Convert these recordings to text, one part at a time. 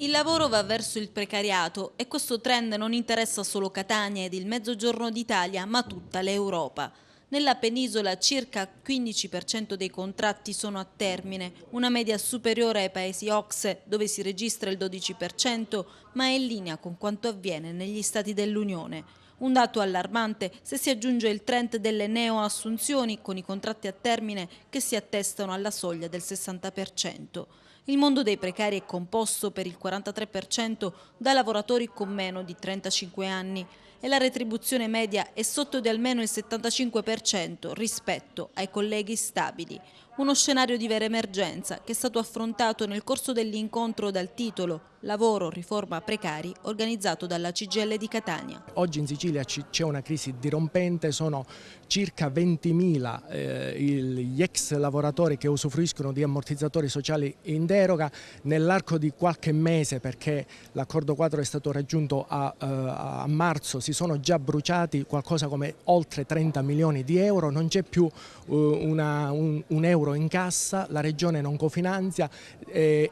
Il lavoro va verso il precariato e questo trend non interessa solo Catania ed il Mezzogiorno d'Italia, ma tutta l'Europa. Nella penisola circa 15% dei contratti sono a termine, una media superiore ai paesi OCSE dove si registra il 12%, ma è in linea con quanto avviene negli stati dell'Unione. Un dato allarmante se si aggiunge il trend delle neoassunzioni con i contratti a termine che si attestano alla soglia del 60%. Il mondo dei precari è composto per il 43% da lavoratori con meno di 35 anni e la retribuzione media è sotto di almeno il 75% rispetto ai colleghi stabili. Uno scenario di vera emergenza che è stato affrontato nel corso dell'incontro dal titolo Lavoro, riforma, precari organizzato dalla CGIL di Catania. Oggi in Sicilia c'è una crisi dirompente, sono circa 20.000 gli ex lavoratori che usufruiscono di ammortizzatori sociali in deroga. Nell'arco di qualche mese, perché l'accordo quadro è stato raggiunto a marzo, si sono già bruciati qualcosa come oltre 30 milioni di euro, non c'è più un euro in cassa, la regione non cofinanzia e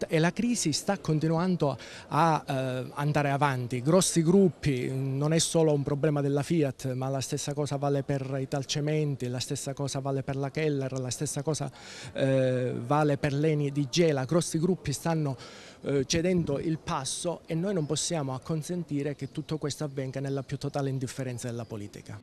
la crisi sta continuando a andare avanti. Grossi gruppi, non è solo un problema della Fiat, ma la stessa cosa vale per Italcementi, la stessa cosa vale per la Keller, la stessa cosa vale per l'Eni di Gela. Grossi gruppi stanno cedendo il passo e noi non possiamo acconsentire che tutto questo avvenga nella più totale indifferenza della politica.